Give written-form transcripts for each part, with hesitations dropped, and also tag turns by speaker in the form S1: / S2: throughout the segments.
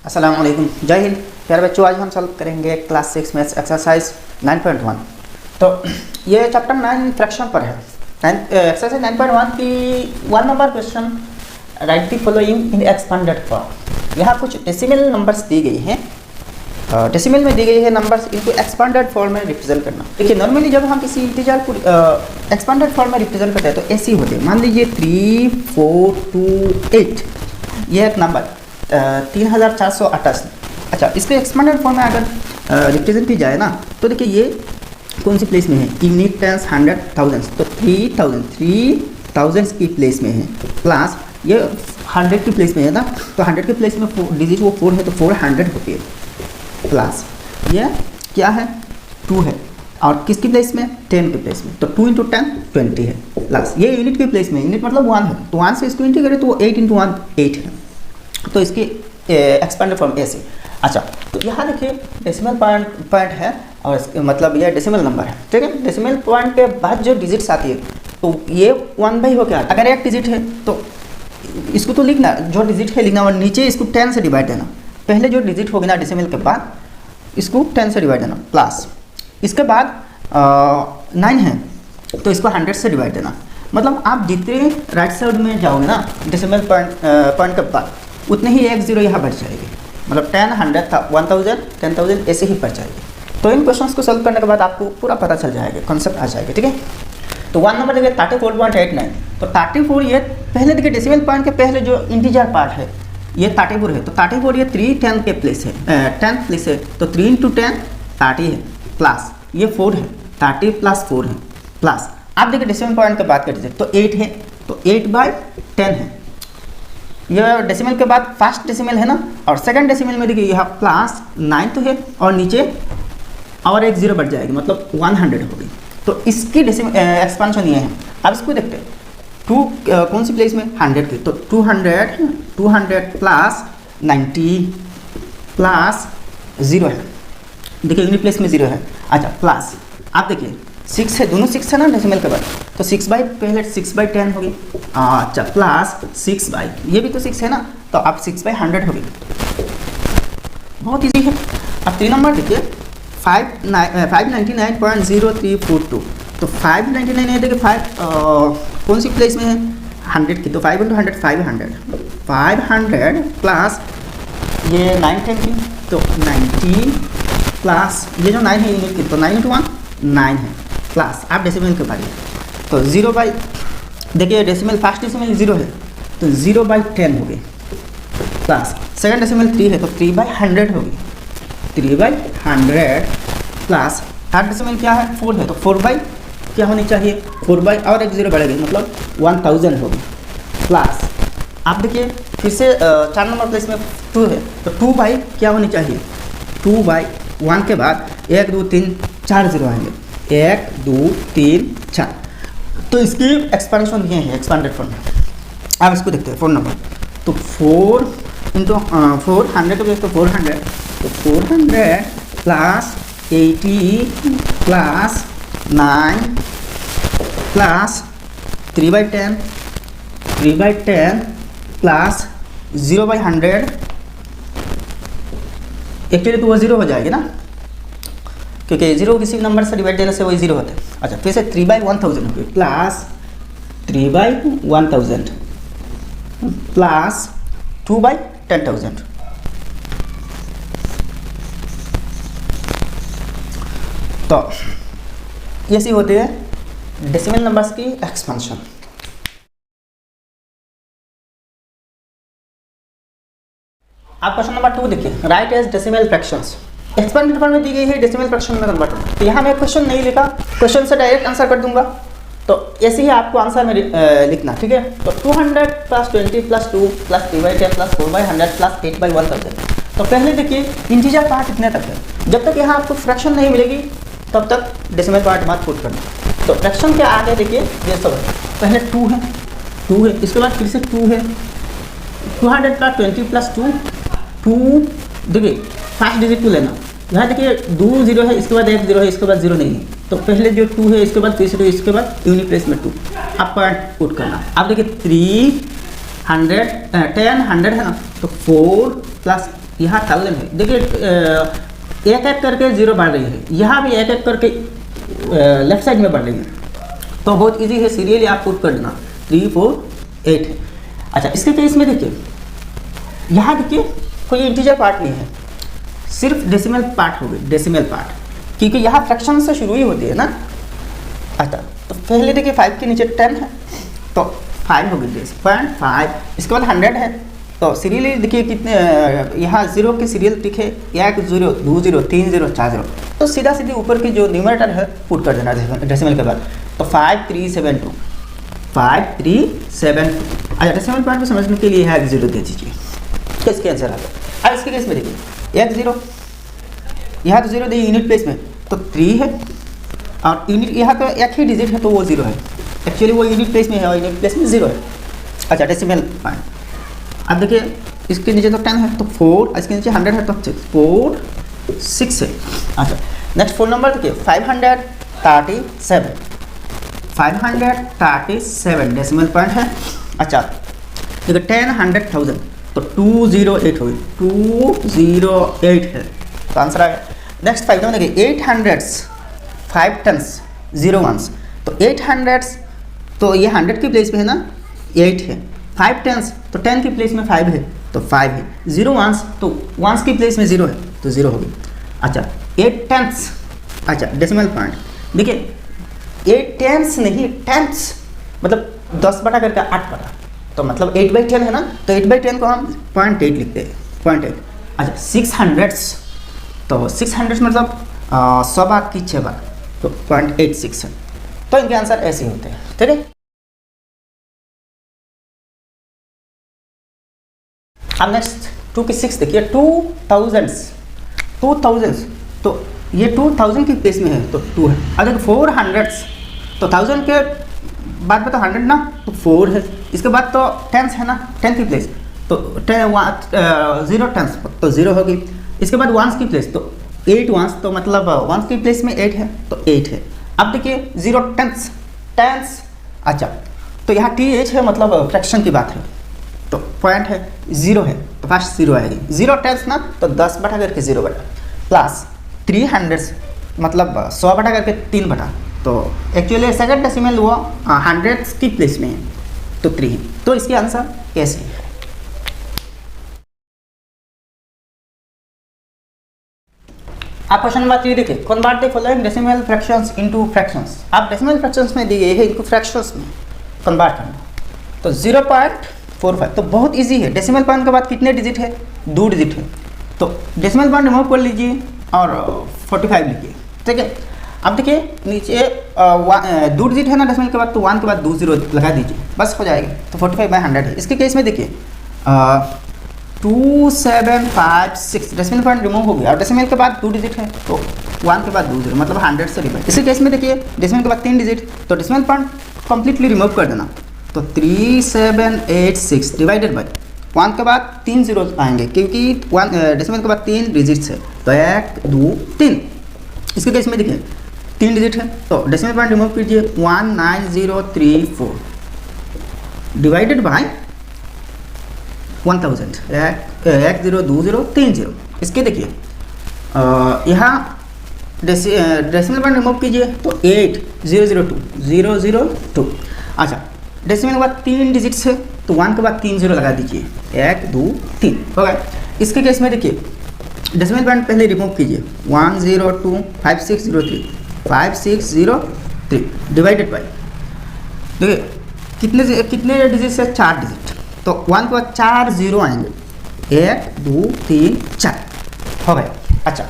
S1: अस्सलाम वालेकुम, जय हिंद। प्यारे बच्चों, आज हम सॉल्व करेंगे क्लास 6 मैथ्स एक्सरसाइज 9.1। तो ये चैप्टर 9 फ्रैक्शन पर है। एक्सरसाइज 9.1 की 1 number question, right the following in expanded form. यहाँ कुछ डेसिमल नंबर्स दी गई हैं, डेसिमल में दी गई है नंबर्स, इनको एक्सपांडेड फॉर्म में रिप्रेजेंट करना। देखिए नॉर्मली जब हम किसी इंटीजर को एक्सपांडेड फॉर्म में रिप्रेजेंट करते हैं तो ऐसे ही होते हैं। मान लीजिए 3, 4, 2, 8 ये एक नंबर 3488। अच्छा, इसको एक्सपांडेड फॉर्म में अगर रिप्रेजेंट की जाए ना तो देखिए ये कौन सी प्लेस में है, यूनिट, टेंस, हंड्रेड, थाउजेंड्स। तो 3000 की प्लेस में है, प्लस ये 100 की प्लेस में है ना, तो 100 की प्लेस में डिजिट वो 4 है तो 400 होती है, प्लस ये क्या है 2 है, और किसकी प्लेस में 10 की प्लेस में, तो 2 × 10 20 है, प्लस ये यूनिट की प्लेस में, यूनिट मतलब 1 है तो 1 से इसको इंटीग्रेट करें तो 8 × 1 8 है, तो इसकी एक्सपेंडेड फॉर्म ऐसे। अच्छा, तो यहाँ देखिए डेसिमल पॉइंट है और मतलब ये डेसिमल नंबर है, ठीक है। डेसिमल पॉइंट के बाद जो डिजिट्स आती है तो ये 1/, हो क्या, अगर एक डिजिट है तो इसको तो लिखना, जो डिजिट है लिखना, और नीचे इसको 10 से डिवाइड देना। पहले जो डिजिट होगी ना डेसिमल के बाद इसको 10 से डिवाइड देना, प्लस इसके बाद 9 है तो इसको 100 से डिवाइड देना। मतलब आप जितने राइट साइड में जाओगे ना डेसिमल पॉइंट के बाद उतने ही 1 0 यहाँ बढ़ जाएगी, मतलब 10, 100, 1000, 10,000 ऐसे ही बढ़ जाएगी। तो इन क्वेश्चंस को सॉल्व करने के बाद आपको पूरा पता चल जाएगा, कॉन्सेप्ट आ जाएगा, ठीक है। तो 1 नंबर देखिए 34.89, तो 34 ये पहले देखिए डेसिमल पॉइंट के पहले जो इंटीजर पार्ट है ये 34 है, तो 34 ये 3 10 के प्लेस है, 10 प्लेस है, तो 3 × 10 30 है, प्लस ये 4 है, 30 + 4 है, प्लस आप देखिए डेसिमल पॉइंट की बात करते हैं तो 8 है, तो 8/10 है। यह डेसिमल के बाद फर्स्ट डेसिमल है ना, और सेकंड डेसिमल में देखिए यहाँ प्लस 9 तो है और नीचे और एक 0 बढ़ जाएगी, मतलब 100 होगी। तो इसकी डेसिमल एक्सपेंशन ये है। अब इसको देखते हैं 2 कौन सी प्लेस में, 100 की, तो 200 प्लस 90 प्लस 0 है, देखिए यूनिट प्लेस में 0 है। अच्छा, प्लस आप देखिए 6 है, दोनों 6 है ना डेसिमल के बाद, तो 6/10 होगी। अच्छा, प्लस 6/, ये भी तो 6 है ना, तो आप 6/100 होगी, बहुत इजी है। अब 3 नंबर देखिए 599.0342, तो 599 है, देखिए 5 कौन सी प्लेस में है, 100 की, तो 5 × 100 500 प्लस ये 9 10 की, तो 90 प्लस ये जो 9 है यूनिट की, तो 9 × 1 9 है, प्लस आप डेसिमल के बाद तो 0/, देखिए डेसिमल फर्स्ट डेसिमल 0 है तो 0/10 होगी, प्लस सेकंड डेसिमल 3 है तो 3/100 होगी, 3/100, प्लस थर्ड डेसिमल क्या है 4 है तो 4/ क्या होनी चाहिए, 4/ और एक 0 बढ़ेगी, मतलब 1000 होगी, प्लस आप देखिए फिर से 4 नंबर प्लेस में 2 है तो 2/ क्या होनी चाहिए, 2/1 के बाद 1 2 3 4 0 आएंगे, 1 2 3 4, तो इसकी एक्सपेंशन ये है एक्सपेंडेड फॉर्म। अब इसको देखते हैं 4 नंबर, तो 4 × 4 100 के तो 400, तो 400 plus 80 plus 9 plus 3/10 plus 0/100, actually तो वो 0 हो जाएगी ना, क्योंकि 0 किसी नंबर से डिवाइड देने से वही 0 होता है। अच्छा, फिर से 3/1000 होगी, प्लस 3/1000 प्लस 2/10,000, तो ऐसी होती है डेसिमल नंबर्स की एक्सपेंशन। आप क्वेश्चन नंबर 2 देखिए, write as decimal fractions. Expanded form में दी गई है डेसिमल फ्रैक्शन में कन्वर्ट करना। तो यहाँ मैं क्वेश्चन नहीं लिखा, क्वेश्चन से डायरेक्ट आंसर कर दूंगा, तो ऐसे ही आपको आंसर में लिखना, ठीक है। तो 200 + 20 + 2 + 3/10 + 4/100 + 8/1000। तो पहले देखिए इंटीजर पार्ट इतने तक है, जब तक यहाँ आपको फ्रैक्शन नहीं मिलेगी तब तक डेसिमल पार्ट मत पुट करना। तो फ्रैक्शन के आगे देखिए ये सब है, पहले 2 है, इसके बाद फिर से 2 है, 200 + 20 + 2 देखिए फर्स्ट डिजिट को लेना, यहाँ देखिए 2 0 है, इसके बाद 1 0 है, इसके बाद 0 नहीं है, तो पहले जो 2 है इसके बाद 3 2, इसके बाद यूनिट प्लेस में 2 आप पॉइंट पुट करना। अब देखिए 300 10 100 है ना, तो 4 + यहाँ 1000 है। देखिए एक एक करके जीरो बढ़ रही है, यहाँ भी एक एक करके लेफ्ट साइड में बढ़ रही है। तो बहुत इजी है, सीरियली आप पुट कर देना। 3 4 8 है। अच्छा, इसके केस में देखिए यहाँ देखिए कोई इंटीजर पार्ट नहीं है, सिर्फ डेसिमल पार्ट हो गई, डेसिमल पार्ट, क्योंकि यहाँ फ्रैक्शन से शुरू ही होती है ना। अच्छा, तो पहले देखिए 5 के नीचे 10 है तो 5 हो गई 0.5। इसके बाद 100 है तो सीरियली देखिए कितने यहाँ जीरो की सीरियल टिक है, 1 0 2 0 3 0 4 0। तो सीधा सीधी ऊपर की जो न्यूमरेटर है पुट कर देना डेसिमल के बाद। तो 5372 5372। अच्छा, डेसिमल पॉइंट को समझने के लिए यहाँ 1 0 दे दीजिए तो इसके आंसर आता है। अब इसके केस में देखिए 1 0, यहाँ तो 0 दिए यूनिट प्लेस में तो 3 है, और यूनिट यहाँ तो एक ही डिजिट है तो वो 0 है। एक्चुअली वो यूनिट प्लेस में है और यूनिट प्लेस में 0 है। अच्छा, डेसिमल पॉइंट। अब देखिए इसके नीचे तो 10 है तो 4, इसके नीचे 100 है तो 4 6 है। अच्छा, नेक्स्ट 4 नंबर देखिए 537 537 डेसिमल पॉइंट है। अच्छा, देखिए 10 100,000 तो 208 होगी, 208 है तो आंसर आ गया। नेक्स्ट 5 नंबर देखिए 800 5 10s 0 1s तो 800 तो ये 100 की प्लेस में है ना 8 है, 5 10s तो 10 की प्लेस में 5 है तो 5 है, 0 1s तो 1s की प्लेस में 0 है तो 0 होगी। अच्छा, 8 10s। अच्छा, डेसिमल पॉइंट देखिए 8 10s नहीं 10s, मतलब 10 बटा करके 8 बटा, तो मतलब 8/10 है ना, तो 8/10 को हम 0.8 लिखते हैं, 0.8। अच्छा, 600s तो 600 मतलब 100 भाग की 6 भाग तो 0.86 है। तो इनके आंसर ऐसे ही होते हैं, ठीक है। अब नेक्स्ट 2 की 6 देखिए 2000s तो ये 2000 की प्लेस में है तो 2 है। अब देखिए 400s तो 1000 के बाद में तो 100 ना तो 4 है, इसके बाद तो 10s है ना 10 की प्लेस तो 0 10s तो 0 होगी, इसके बाद 1s की प्लेस तो 8 1s तो मतलब 1s की प्लेस में 8 है तो 8 है। अब देखिए 0 10s। अच्छा, तो यहाँ TH है मतलब फ्रैक्शन की बात है तो पॉइंट है 0 है तो फर्स्ट 0 आएगी, 0 10s ना तो 10 बटा करके 0 बटा प्लस 300 मतलब 100 बटा करके 3 बटा, तो एक्चुअली सेकंड डेसिमल वो 100s की प्लेस में है तो 3 है। तो इसके आंसर कैसे है। आप क्वेश्चन नंबर 3 देखिए convert the following decimal fractions into fractions. आप डेसिमल फ्रैक्शंस में दिए है इनको फ्रैक्शंस में कन्वर्ट करना तो 0.45 तो बहुत इजी है। डेसिमल पॉइंट के बाद कितने डिजिट है 2 डिजिट है तो डेसिमल पॉइंट रिमूव कर लीजिए और 45 लिखिए, ठीक है। अब देखिए नीचे 2 डिजिट है ना डेसिमल के बाद तो 1 के बाद 2 0 लगा दीजिए बस हो जाएगा तो 45/100 है। इसके केस में देखिए 2756 डेसिमल पॉइंट रिमूव हो गया और डेसिमल के बाद 2 डिजिट है तो 1 के बाद 2 0 मतलब 100 से डिवाइड। इसी केस में देखिए डेसिमल के बाद 3 डिजिट तो डेसिमल पॉइंट कंप्लीटली रिमूव कर देना तो 3786 डिवाइडेड बाय 1 के बाद 3 0 आएंगे क्योंकि डेसिमल के बाद 3 डिजिट्स है तो 1 2 3। इसके केस में देखिए 3 डिजिट है तो डेसिमल पॉइंट रिमूव कीजिए 19034 डिवाइडेड बाय 1000 1 0 2 0 3 0। इसके देखिए यहाँ डेसिमल पॉइंट रिमूव कीजिए तो 8002 अच्छा डेसिमल के बाद 3 डिजिट्स है तो 1 के बाद 3 0 लगा दीजिए 1 2 3 हो गया। इसके केस में देखिए डेसिमल पॉइंट पहले रिमूव कीजिए 102 5603 5603 डिवाइडेड बाय देखिए कितने डिजिट से 4 डिजिट तो 1 के बाद 4 0 आएंगे 1 2 3 4 हो गया। अच्छा,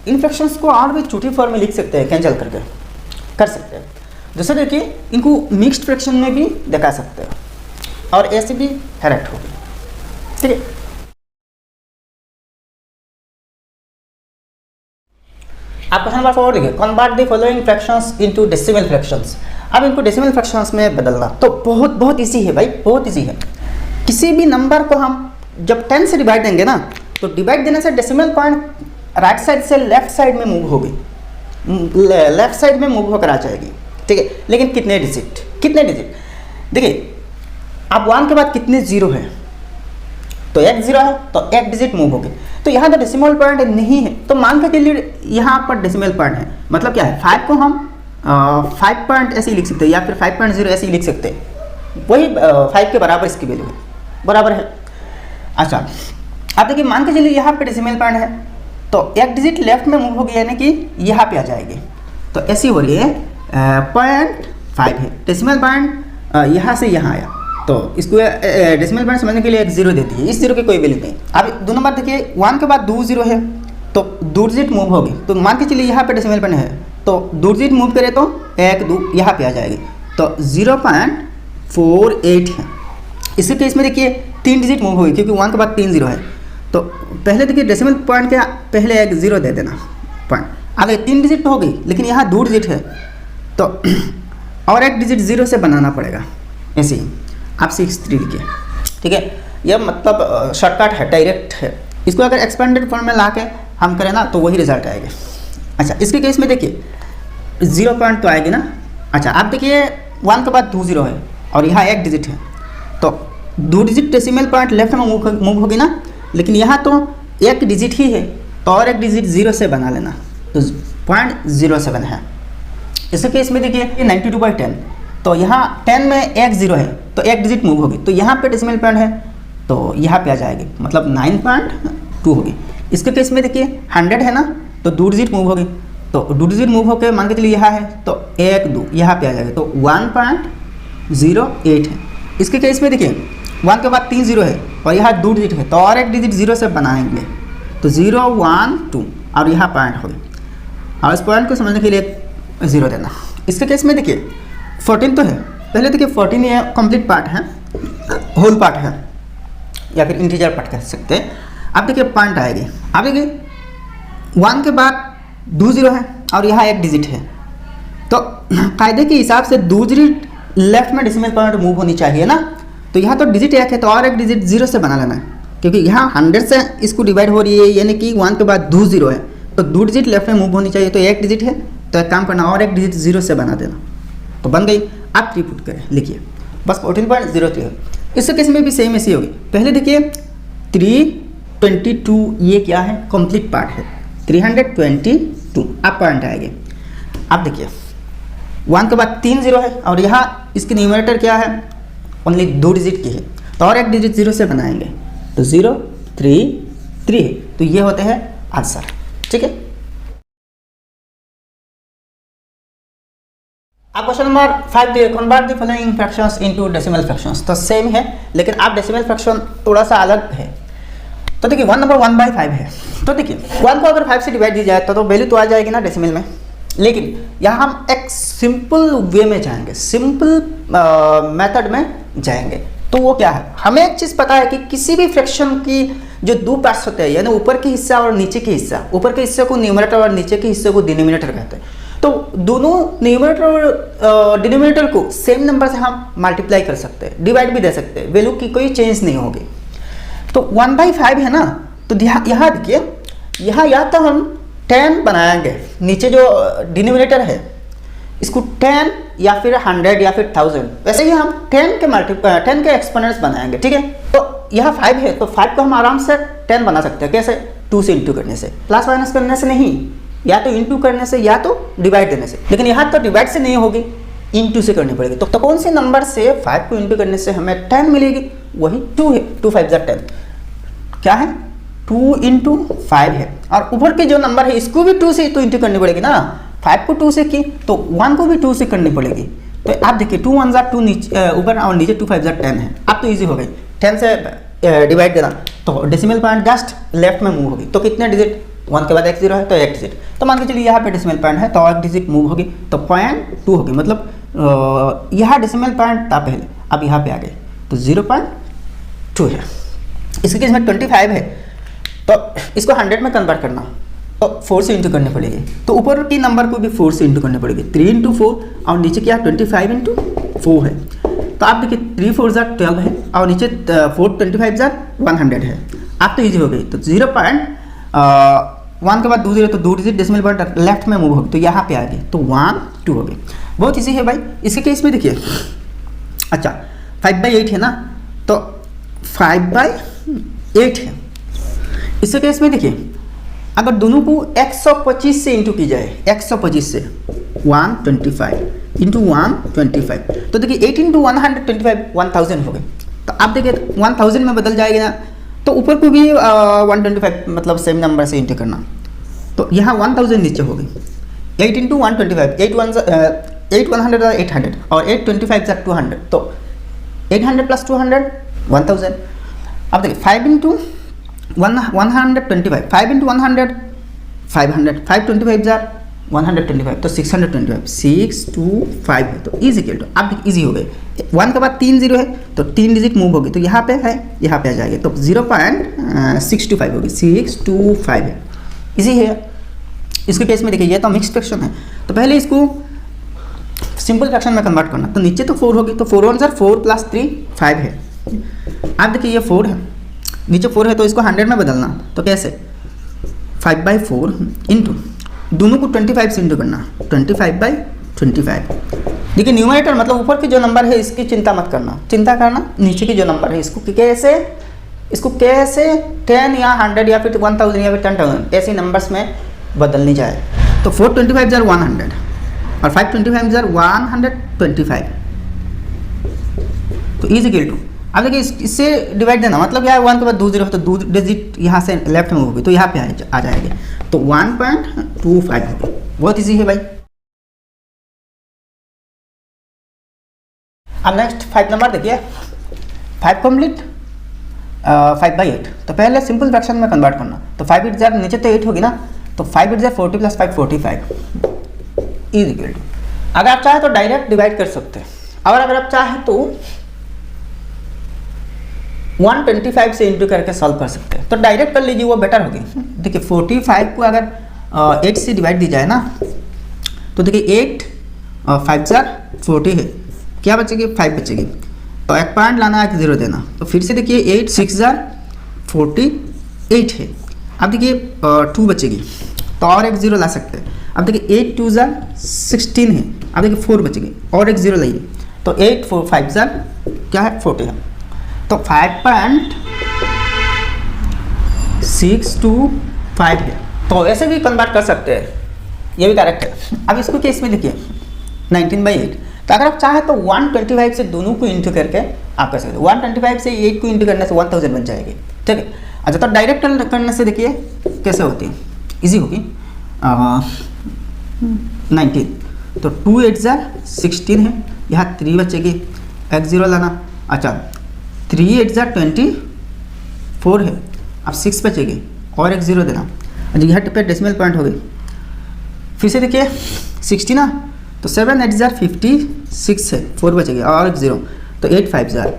S1: इन फ्रैक्शंस को और भी छोटी फॉर्म में लिख सकते हैं कैंसिल करके कर सकते हैं। जैसे देखिए इनको मिक्स्ड फ्रैक्शन में भी दिखा सकते हैं और ऐसे भी करेक्ट होगी, ठीक है। आप क्वेश्चन नंबर 4 देखिए convert the following fractions into decimal fractions. अब इनको डेसिमल फ्रैक्शंस में बदलना तो बहुत इजी है भाई, बहुत इजी है। किसी भी नंबर को हम जब 10 से डिवाइड देंगे ना तो डिवाइड देने से डेसिमल पॉइंट राइट साइड से लेफ्ट साइड में मूव होगी, लेफ्ट साइड में मूव होकर आ जाएगी, ठीक है। लेकिन कितने डिजिट देखिए अब 1 के बाद कितने 0 है तो 1 0 है तो 1 डिजिट मूव होगी। तो यहाँ तो डेसिमल पॉइंट नहीं है, तो मान के चलिए यहाँ पर डेसिमल पॉइंट है, मतलब क्या है 5 को हम 5 पॉइंट ऐसे ही लिख सकते हैं या फिर 5.0 ऐसे ही लिख सकते हैं, वही 5 के बराबर इसकी वैल्यू है, बराबर है। अच्छा अब देखिए मान के चलिए यहाँ पे डेसिमल पॉइंट है, तो एक डिजिट लेफ्ट में मूव होगी यानी कि यहाँ पे आ जाएगी, तो ऐसी हो रही है 0.5 है डेसिमल पॉइंट यहाँ से यहाँ आया, तो इसको डेसिमल पॉइंट समझने के लिए एक जीरो देती है, इस जीरो की कोई वैल्यू नहीं। अब 2 नंबर देखिए 1 के बाद 2 जीरो है, तो 2 डिजिट मूव होगी, तो मान के चलिए यहाँ पे डेसिमल पॉइंट है, तो 2 डिजिट मूव करे तो 1 2 यहाँ पे आ जाएगी, तो 0.48 है। इसी केस में देखिए 3 डिजिट मूव होगी क्योंकि 1 के बाद 3 जीरो है, तो पहले देखिए डेसिमल पॉइंट के पहले एक जीरो दे देना पॉइंट, आगे 3 डिजिट तो होगी लेकिन यहाँ 2 डिजिट है, तो और एक डिजिट जीरो से बनाना पड़ेगा, ऐसे ही आप 6 लिखिए, ठीक है। यह मतलब शॉर्टकट है, डायरेक्ट है, इसको अगर एक्सपेंडेड फॉर्म में ला के हम करें ना तो वही रिजल्ट आएगा। अच्छा इसके केस में देखिए 0 पॉइंट तो आएगी ना। अच्छा आप देखिए 1 के बाद 2 जीरो है और यहाँ एक डिजिट है, तो 2 डिजिट डेसिमल पॉइंट लेफ्ट में मूव होगी ना, लेकिन यहाँ तो एक डिजिट ही है, तो और एक डिजिट जीरो से बना लेना, तो 0.07 है। इसी केस में देखिए 92/10, तो यहाँ 10 में एक जीरो है तो एक डिजिट मूव होगी, तो यहाँ पे डेसिमल पॉइंट है तो यहाँ पे आ जाएगी, मतलब 9.2 होगी। इसके केस में देखिए 100 है ना, तो 2 डिजिट मूव होगी, तो 2 डिजिट मूव होकर मान के चलिए यहाँ है तो 1 2 यहाँ पे आ जाएगा, तो 1.08 है। इसके केस में देखिए 1 के बाद 3 जीरो है और यहाँ 2 डिजिट है, तो और एक डिजिट जीरो से बनाएंगे, तो 0 1 2 और यहाँ पॉइंट होगी, और इस पॉइंट को समझने के लिए जीरो देना। इसके केस में देखिए 14 तो है, पहले देखिए 14 ये कंप्लीट पार्ट है, होल पार्ट है या फिर इंटीजर पार्ट कह सकते हैं। अब देखिए पॉइंट आएगी, अब देखिए 1 के बाद 2 जीरो है और यहाँ एक डिजिट है, तो कायदे के हिसाब से 2 डिजिट लेफ्ट में डेसिमल पॉइंट मूव होनी चाहिए ना, तो यहाँ तो डिजिट एक है तो और एक डिजिट जीरो से बना लेना है, क्योंकि यहाँ 100 से इसको डिवाइड हो रही है, यानी कि 1 के बाद 2 जीरो है, तो 2 डिजिट लेफ्ट में मूव होनी चाहिए, तो एक डिजिट है तो एक काम करना और एक डिजिट जीरो से बना देना, तो बन गई। आप 3 पुट करें, लिखिए बस 14.03 है। इसके केस में भी सेम ऐसी होगी, पहले देखिए 322 ये क्या है, कंप्लीट पार्ट है, 322 आप पॉइंट आएंगे। अब देखिए 1 के बाद 3 जीरो है और यहाँ इसकी न्यूमरेटर क्या है, ओनली 2 डिजिट की है, तो और एक डिजिट जीरो से बनाएंगे, तो 0 3 3 है, तो ये होते हैं आंसर, ठीक है। अब क्वेश्चन नंबर 5 दिए, convert the following fractions into decimal fractions, तो सेम है लेकिन आप डेसिमल फ्रैक्शन थोड़ा सा अलग है। तो देखिए 1 नंबर 1/5 है, तो देखिए 1 को अगर 5 से डिवाइड दी जाए तो वैल्यू तो आ जाएगी ना डेसिमल में, लेकिन यहाँ हम एक सिंपल वे में जाएंगे, सिंपल मेथड में जाएंगे। तो वो क्या है, हमें एक चीज़ पता है कि किसी भी फ्रैक्शन की जो 2 पार्ट्स होते हैं, यानी ऊपर के हिस्सा और नीचे के हिस्सा, ऊपर के हिस्से को न्यूमरेटर और नीचे के हिस्से को डिनोमिनेटर कहते हैं, तो दोनों न्यूमरेटर और डिनोमिनेटर को सेम नंबर से हम मल्टीप्लाई कर सकते हैं, डिवाइड भी दे सकते हैं, वैल्यू की कोई चेंज नहीं होगी। तो 1/5 है ना, तो यहाँ देखिए, यहाँ या तो हम 10 बनाएंगे, नीचे जो डिनोमिनेटर है इसको 10 या फिर 100 या फिर 1000, वैसे ही हम 10 के एक्सपोनेंट्स बनाएंगे, ठीक है। तो यहाँ 5 है तो 5 को हम आराम से 10 बना सकते हैं, कैसे, 2 से इंटू करने से, प्लस माइनस करने से नहीं, या तो इंटू करने से या तो डिवाइड देने से, लेकिन यहाँ तो डिवाइड से नहीं होगी, इंटू से करनी पड़ेगी। तो कौन से नंबर से 5 को इंटू करने से हमें 10 मिलेगी, वही 2 है, 2 5 10, क्या है 2 इंटू 5 है, और ऊपर के जो नंबर है इसको भी 2 से तो इंटू करनी पड़ेगी ना, 5 को 2 से की तो 1 को भी 2 से करनी पड़ेगी। तो आप देखिए 2 1 2 नीचे ऊपर और नीचे 2 5 10 है, अब तो ईजी हो गई, 10 से डिवाइड देना, तो डेसिमल पॉइंट जस्ट लेफ्ट में मूव होगी, तो कितने डिजिट, 1 के बाद एक जीरो है तो एक डिजिट, तो मान के चलिए यहाँ पे डेसिमल पॉइंट है तो एक डिजिट मूव होगी, तो 0.2 होगी, मतलब यहाँ डेसिमल पॉइंट था पहले, अब यहाँ पे आ गए तो 0.2 है। इसके केस में 25 है तो इसको 100 में कन्वर्ट करना, तो 4 से इंटू करनी पड़ेगी, तो ऊपर की नंबर को भी 4 से इंटू करनी पड़ेगी, 3 × 4 और नीचे क्या 25 × 4 है, तो आप देखिए 3 4 12 है और नीचे 4 25 100 है, आप तो ईजी हो गई। तो 0.1 के बाद 2 जीरो, तो 2 डिजिट डेसिमल पॉइंट लेफ्ट में मूव होगी, तो यहाँ पे आ गई, तो 1 2 हो गई, बहुत ईजी है भाई। इसके केस में देखिए, अच्छा 5/8 है ना, तो 5/8 है, इस केस में देखिए, अगर दोनों को 125 से इंटू की जाए, 125 से 125 इंटू 125, तो देखिए 8 इंटू 125 1000 हो गए। तो आप देखिए 1000 में बदल जाएगा ना, तो ऊपर को भी 125 मतलब सेम नंबर से इंटू करना, तो यहाँ 1000 नीचे हो गई। 8 इंटू 125, 8 100 800 और 8 25 जा 200, तो 800 प्लस 200 1000। अब देखिए 5 इंटू 125, 5 इंटू 100 500, 5 25 जा 125, तो 625, 625 है, तो इज इक्वल टू, अब इजी हो गए। 1 के बाद 3 जीरो है, तो 3 डिजिट मूव होगी, तो यहाँ पे है, यहाँ पे आ जाएगी, तो 0.625 होगी, 625 है, इजी है। इसके केस में देखिए ये तो मिक्स फ्रैक्शन है, तो पहले इसको सिंपल फ्रैक्शन में कन्वर्ट करना, तो नीचे तो 4 होगी, तो 4 1 4 प्लस 3 5 है। आप देखिए ये 4 है, नीचे 4 है, तो इसको 100 में बदलना, तो कैसे 5/4 इंटू, दोनों को 25 से इंटू करना, 25/25। देखिए न्यूमरेटर मतलब ऊपर के जो नंबर है इसकी चिंता मत करना, चिंता करना नीचे के जो नंबर है इसको कैसे 10 या 100 या फिर 1000 या फिर 10,000 ऐसे नंबर्स में बदलनी जाए। तो 425 जार 100 और 525 जार 125, तो इज इक्वल टू, अब देखिए इससे डिवाइड देना, मतलब क्या है 1 के बाद 2 जीरो है, तो 2 डिजिट यहाँ से लेफ्ट में होगी, तो यहाँ पे आ जाएगी, तो 1.25 होगी। बहुत इजी है भाई। अब नेक्स्ट 5 नंबर देखिए, 5 कंप्लीट 5/8, तो पहले सिंपल फ्रैक्शन में कन्वर्ट करना, तो 5 8 जार नीचे तो 8 होगी ना, तो 5 8 जार 40 प्लस 5 45 इज इक्वल टू, अगर आप चाहें तो डायरेक्ट डिवाइड कर सकते हैं, और अगर आप चाहें तो 125 से इंटू करके सॉल्व कर सकते हैं, तो डायरेक्ट कर लीजिए, वो बेटर होगी। देखिए 45 को अगर 8 से डिवाइड दी जाए ना, तो देखिए 8 5 जार 40 है, क्या बचेगी 5 बचेगी, तो एक पॉइंट लाना, एक जीरो देना, तो फिर से देखिए 8 6 जार 48 है। अब देखिए 2 बचेगी, तो और एक जीरो ला सकते हैं। अब देखिए 8 2 जार 16 है, अब देखिए 4 बचेगी, और एक जीरो लाइए, तो 8 4 5 जार क्या है 40 है, तो 5.625 है। तो ऐसे भी कन्वर्ट कर सकते हैं, ये भी करेक्ट है। अब इसको केस में देखिए 19/8, तो अगर आप चाहें तो 125 से दोनों को इंटू करके आप कर सकते हो, 125 से 8 को इंटू करने से 1000 बन जाएगी, ठीक है। अच्छा, तो डायरेक्ट करने से देखिए कैसे होती है, इजी होगी। 19, तो 2 8 जार 16 है, यहाँ 3 बचेगी, एक जीरो लाना। अच्छा 3 8 जार 24 है, अब 6 बचेगी और एक जीरो देना। अच्छा यहाँ पे डेसिमल पॉइंट हो गई, फिर से देखिए 60 ना, तो 7 8 जार 56 है, 4 बचेगी और एक जीरो, तो 8 5 जार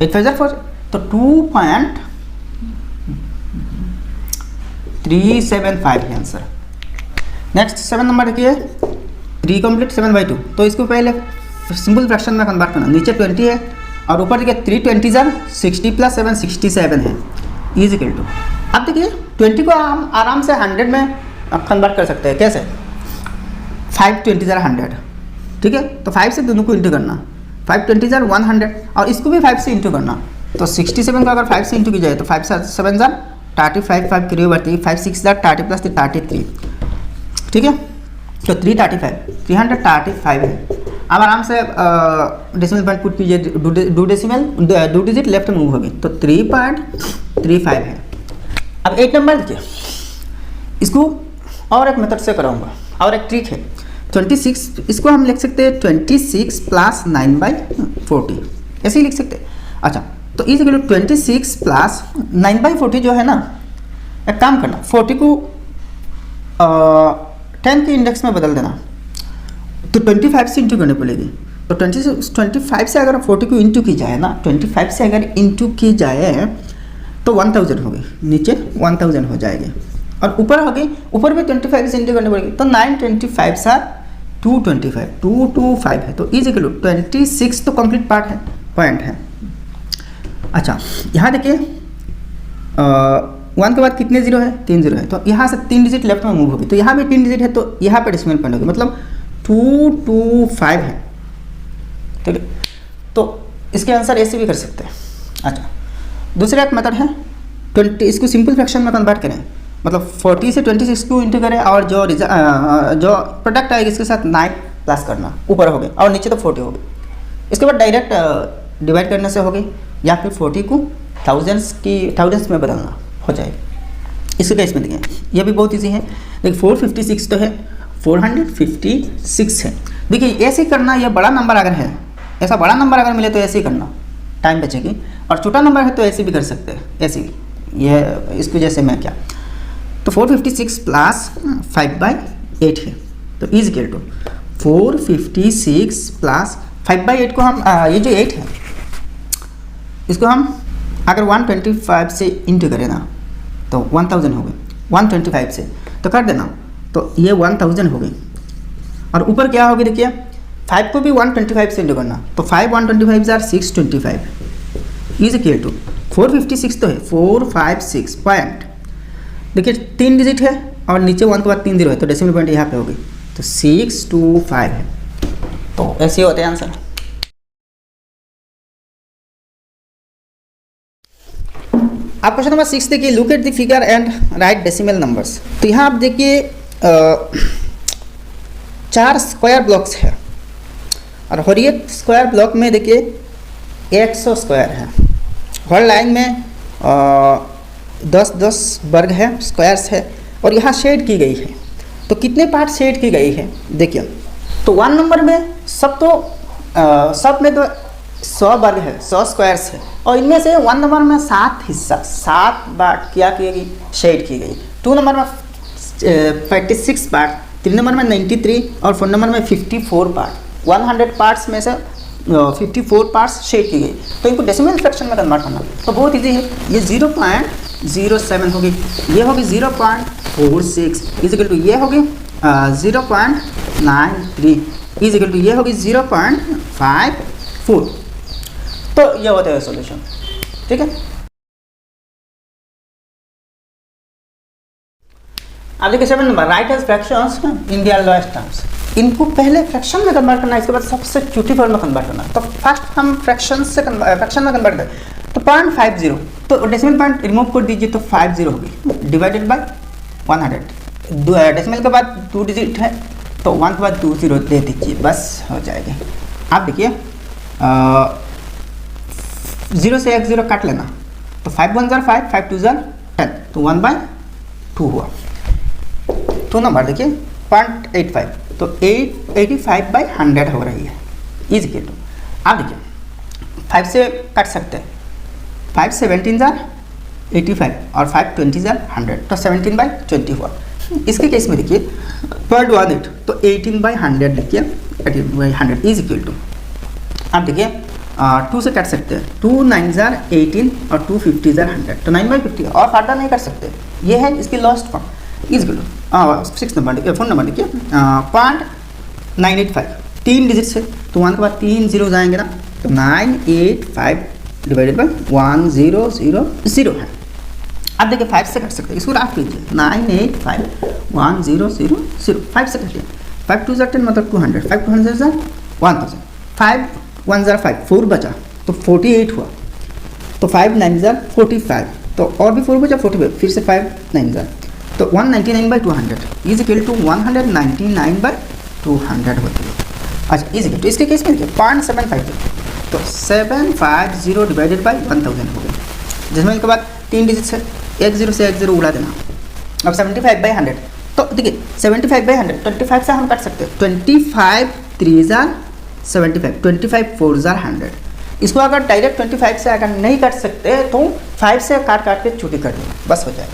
S1: 4, तो 2.375 है आंसर। नेक्स्ट 7 नंबर देखिए, 3 कंप्लीट 7/2, तो इसको पहले सिंपल फ्रैक्शन में कन्वर्ट करना, नीचे 20 है और ऊपर देखिए 3 20 जार 60 प्लस 7 67 है, इज इक्वल टू। अब देखिए 20 को हम आराम से 100 में कन्वर्ट कर सकते हैं, कैसे 5 20 जार 100, ठीक है, तो 5 से दोनों को इंटू करना, 5 20 जार 100 और इसको भी 5 से इंटू करना, तो 67 को अगर 5 से इंटू की जाए तो 5 7 जार 35 5 क्रियो बढ़ती है, 5 6 जार 30 प्लस 33, ठीक है, तो 335 है। अब आराम से डेसिमल पॉइंट पुट कीजिए, दो डिजिट लेफ्ट मूव होगी, तो 3.35 है। अब 8 नंबर देखिए, इसको और एक मेथड से कराऊंगा, और एक ट्रिक है 26, इसको हम लिख सकते हैं 26 प्लस 9/40, ऐसे ही लिख सकते हैं। अच्छा, तो इस 26 प्लस 9/40 जो है ना, एक काम करना, 40 को 10 के इंडेक्स में बदल देना, तो 25 से इंटू करनी पड़ेगी, तो 25 से अगर 40 को इंटू की जाए ना, 25 से अगर इंटू की जाए तो 1000 होगी, नीचे 1000 हो जाएगी, और ऊपर होगी, ऊपर भी 25 से इंटू करनी पड़ेगी, तो 925 सा 225 है, तो इज इक्वल टू 26 तो कंप्लीट पॉइंट है। अच्छा यहाँ देखिए 1 के बाद कितने जीरो है, 3 जीरो है, तो यहाँ से 3 डिजिट लेफ्ट में मूव होगी, तो यहाँ भी 3 डिजिट है, तो यहाँ पे डेसिमल पॉइंट होगी, मतलब 225 है, ठीक है। तो इसके आंसर ऐसे भी कर सकते हैं। अच्छा दूसरा एक मेथड है 20 इसको सिंपल फ्रैक्शन में कन्वर्ट करें, मतलब 40 से 26 को इंटू करें और जो प्रोडक्ट आएगा इसके साथ 9 प्लस करना, ऊपर हो गए और नीचे तो 40 हो गए। इसके बाद डायरेक्ट डिवाइड करने से हो गई, या फिर 40 को थाउजेंड्स में बदलना हो जाएगा। इसके केस में देखिए यह भी बहुत ईजी है। देखिए 456 तो है, 456 है। देखिए ऐसे ही करना, यह बड़ा नंबर अगर है, ऐसा बड़ा नंबर अगर मिले तो ऐसे ही करना, टाइम बचेगी। और छोटा नंबर है तो ऐसे भी कर सकते हैं, ऐसे भी। यह इसको जैसे मैं क्या, तो 456 प्लस 5/8 है, तो इज इक्वल टू 456 प्लस 5/8 को हम ये जो 8 है इसको हम अगर 125 से इंटू करें ना तो 1000 हो गई, 125 से तो कर देना, तो ये 1000 हो गई। और ऊपर क्या होगी देखिए, 5 को भी 125 से इंटू करना, तो 5 125 आर 625 इज इक्वल टू 456 तो है 456 पॉइंट, देखिए 3 डिजिट है और नीचे 1 के बाद 3 0 है, तो डेसिमल पॉइंट यहाँ पे होगी, तो 625 है। तो ऐसे होते हैं आंसर। आप क्वेश्चन नंबर 6 देखिए, look at the figure and right decimal numbers. तो यहाँ आप देखिए 4 स्क्वायर ब्लॉक्स है और हर एक स्क्वायर ब्लॉक में देखिए 100 स्क्वायर है। हर लाइन में 10-10 वर्ग है, स्क्वायर्स है, और यहाँ शेड की गई है। तो कितने पार्ट शेड की गई है देखिए, तो 1 नंबर में सब में तो 100 वर्ग है, 100 स्क्वायर्स है, और इनमें से 1 नंबर में 7 हिस्सा 7 बार क्या की गई, शेड की गई। 2 नंबर में 46 पार्ट, 3 नंबर में 93 और 4 नंबर में 54 पार्ट। 100 पार्ट्स में से 54 पार्ट्स शेड की गई। तो इनको डेसिमल फ्रैक्शन में कन्वर्ट करना तो बहुत इजी है। ये 0.07 होगी, ये होगी 0.46 इज इक्वल टू ये होगी 0.93 इज इक्वल टू ये होगी 0.54। तो ये होता है सॉल्यूशन, ठीक है। अब देखिए 7 number, write as fractions in their lowest terms. इनको पहले फ्रैक्शन में कन्वर्ट करना है, इसके बाद सबसे छोटी फॉर्म में कन्वर्ट करना है। तो फर्स्ट हम फ्रैक्शन में कन्वर्ट करें, तो 0.50, तो डेसिमल पॉइंट रिमूव कर दीजिए, तो 50 होगी डिवाइडेड बाय 100। डेसिमल के बाद 2 डिजिट है, तो 1 के बाद 2 0 दे दीजिए, बस हो जाएगा। आप देखिए 0 से 1 0 काट लेना, तो 5 1 जार 5, 5 2 जार 10, तो 1/2 हुआ। 2 नंबर देखिए 0.85, तो 85/100 हो रही है इज इक्वल टू। आप देखिए 5 से काट सकते हैं, 5 17 जार 85 और 5 20 जार 100, तो 17/20 हुआ। इसके केस में देखिए 0.18, तो 18/100 लिखिए, 18/100 इज इक्वल टू। आप देखिए 2 से काट सकते हैं, 2 9 जार 18 और 2 50 जार 100, तो 9/50 और फार्दर नहीं कर सकते। ये है इसकी last form is equal to 6 number देखिए, 4 नंबर देखिए 0.985, 3 डिजिट से, तो 1 के बाद 3 0 जाएंगे ना, तो 985 डिवाइडेड बाई 1000 है। आप देखिए 5 से कट सकते हैं, इसको राफ कीजिए 985 1000, 5 से कटिए, 5 2 जार 10 मतलब 200, 5 200 जार 1000, 5 1 जार 5, 4 बचा तो 48 हुआ, तो 5 9 जार 45, तो और भी 4 बचा 45, फिर से 5 9 जार, तो 199/200 इज इक्वल टू 199/200 होती है। अच्छा इज इक्वल टू इसके केस में देखिए 0.750, तो 750 डिवाइडेड बाई 1000 हो गया, जिसमें के बाद 3 डिजिट से 1 0 से 1 0 उड़ा देना। अब 75/100, तो देखिए 75/100 25 से हम काट सकते हैं, 25 3 जार 75, 25 4 जार 100। इसको अगर डायरेक्ट 25 से अगर नहीं काट सकते तो 5 से काट के छोटी कर देना, बस हो जाएगा।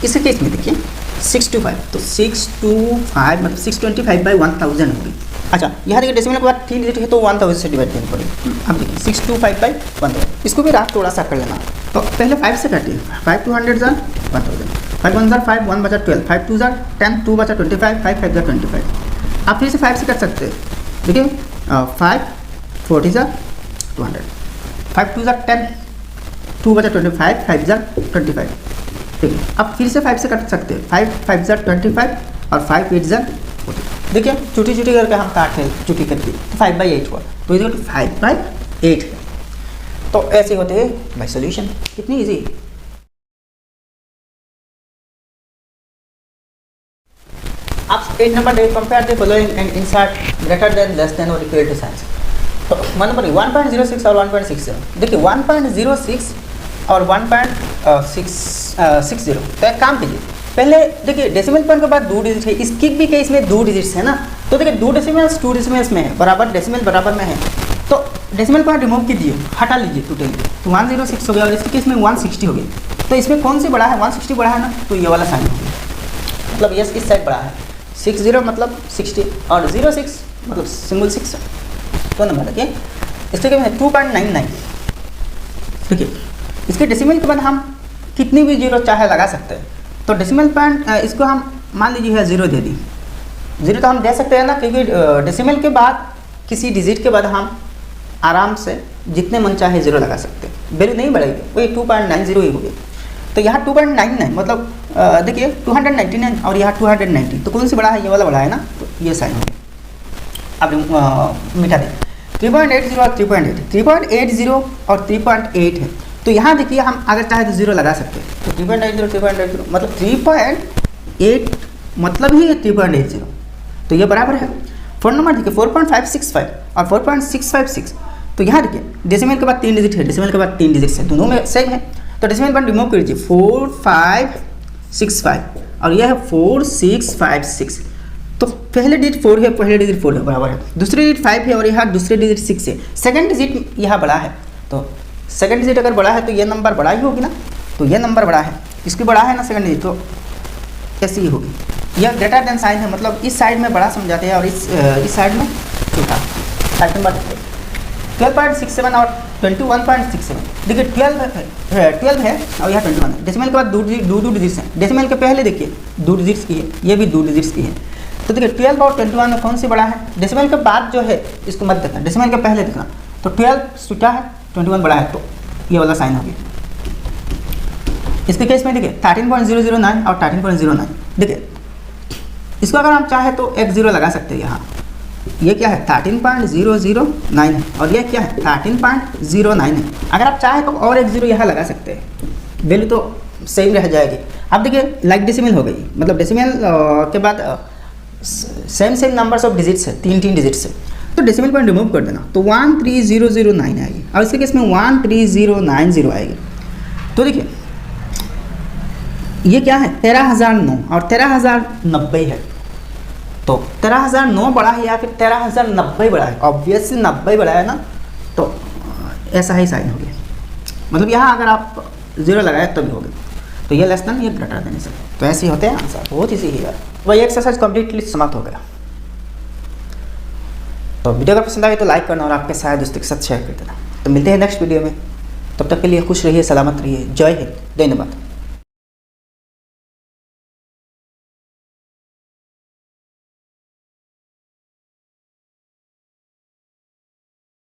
S1: इसके केस में देखिए 625, तो 625 मतलब 625/1000 होगी। अच्छा यहाँ देखिए डेसिमल के बाद 3 डिजिट है, तो 1000 से डिवाइड करनी पड़ेगी। अब देखिए 625/1000, इसको भी रात थोड़ा सा कर लेना। तो पहले 5 से काटिए, 5 200 जार 1000, 5 1 जार 5, 1 बचा 12, 5 2 जार 10, 2 बचा 25, 5 5 जार 25। आप फिर से 5 से कर सकते हैं, देखिए 5 40 जार 200, 5 2 जार 10, 2 बचा 25, 5 जार 25, ठीक है। अब फिर से 5 से काट सकते हैं, 5 5 जार 25 और 5 8 जार 40। देखिए छोटी छोटी करके हम काटे, छोटी करके, तो 5/8 हुआ, तो इधर 5/8 है। तो ऐसे होते हैं भाई सॉल्यूशन, कितनी easy. 8 number they compare the following and insert greater than less than और इक्वल टू साइंस। तो 1 नंबर 1.06 और 1.60। देखिए 1.06 और 1.60। तो एक काम कीजिए, पहले देखिए डेसिमल पॉइंट के बाद 2 डिजिट है, इसकी भी केस में 2 डिजिट्स है ना, तो देखिए 2 डेसिमल्स 2 डेसिमल्स में है, बराबर डेसिमल बराबर में है, तो डेसिमल पॉइंट रिमूव कीजिए, हटा लीजिए टोटली, तो 106 हो गया और इसके केस में 160 हो गई। तो इसमें कौन सी बड़ा है, 160 बड़ा है ना, तो ये वाला साइन हो गया, मतलब यस इस साइड बड़ा है, 60 मतलब 60 और 06 मतलब सिंगल 6। तो नंबर देखिए इसके केस में 2.99। ठीक है, इसके डेसिमल के बाद हम कितनी भी जीरो चाहे लगा सकते हैं। तो डेसिमल पॉइंट इसको हम मान लीजिए है 0 दे दी, 0 तो हम दे सकते हैं ना, क्योंकि डेसिमल के बाद किसी डिजिट के बाद हम आराम से जितने मन चाहे 0 लगा सकते हैं, वैल्यू नहीं बढ़ेगी, वही 2.90 ही होगी। तो यहाँ 2.99 मतलब देखिए 299 और यहाँ 290, तो कौन सी बड़ा है, ये वाला बड़ा है ना, तो ये साइन हो गया। अब मिटा दें 3.80 और 3.8, 3.80 और 3.8 है, तो यहाँ देखिए हम अगर चाहे तो 0 लगा सकते हैं, तो 3.80 मतलब 3.8 मतलब ही 3.80, तो ये बराबर है। 4 नंबर देखिए 4.565 और 4.656, तो यहाँ देखिए डेसिमल के बाद 3 डिजिट है, डेसिमल के बाद 3 डिजिट है, दोनों में सेम है, तो डेसिमल पॉइंट रिमूव कर लीजिए 4565 और यह है 4656। तो पहले डिजिट 4 है, पहले डिजिट 4 है बराबर है, दूसरे डिजिट 5 है और यहाँ दूसरे डिजिट 6 है, सेकंड डिजिट यहाँ बड़ा है, तो सेकंड डिजिट अगर बड़ा है तो ये नंबर बड़ा ही होगी ना, तो ये नंबर बड़ा है, इसकी बड़ा है ना सेकंड डिजिट, तो ऐसी ही होगी। यह ग्रेटर देन साइन है, मतलब इस साइड में बड़ा समझाते हैं और इस साइड में छोटा। साइड नंबर 12.67 और 21.67, देखिए 12 है और यहाँ 21 है, डेसिमल के बाद 2 डिजिट्स हैं, डेसिमल के पहले देखिए 2 डिजिट्स की है, ये भी 2 डिजिट्स की है, तो देखिए 12 और 21 में कौन सी बड़ा है, डेसिमल के बाद जो है इसको मत देखना, डेसिमल के पहले देखना, तो 12 छोटा है 21 बड़ा है, तो ये वाला साइन हो गया। इसके केस में देखिए 13.009 और 13.09, देखिए इसको अगर हम चाहे तो एक 0 लगा सकते हैं यहाँ, ये क्या है 13.009 है और ये क्या है 13.09 है, अगर आप चाहे तो और एक 0 यहाँ लगा सकते हैं, वैल्यू तो सेम रह जाएगी। अब देखिए लाइक डेसिमल हो गई, मतलब डेसिमल के बाद सेम नंबर्स ऑफ डिजिट्स है, 3 डिजिट्स है, तो डेसिमल पॉइंट रिमूव कर देना, तो 13009 आएगी और इसके केस में 13090 आएगी। तो देखिए ये क्या है 13009 और 13090 है, तो 13009 बड़ा है या फिर 13090 बड़ा है, ऑब्वियसली 90 बड़ा है ना, तो ऐसा ही साइन हो गया, मतलब यहाँ अगर आप 0 लगाए तभी हो गया, तो ये लेस देन ये ग्रेटर देन से, तो ऐसे ही होते हैं आंसर, बहुत ईजी है यार। वही एक्सरसाइज कंप्लीटली समाप्त हो गया। तो वीडियो अगर पसंद आए तो लाइक करना और आपके सारे दोस्तों के साथ शेयर कर देना। तो मिलते हैं नेक्स्ट वीडियो में, तब तक के लिए खुश रहिए, सलामत रहिए, जय हिंद, धन्यवाद।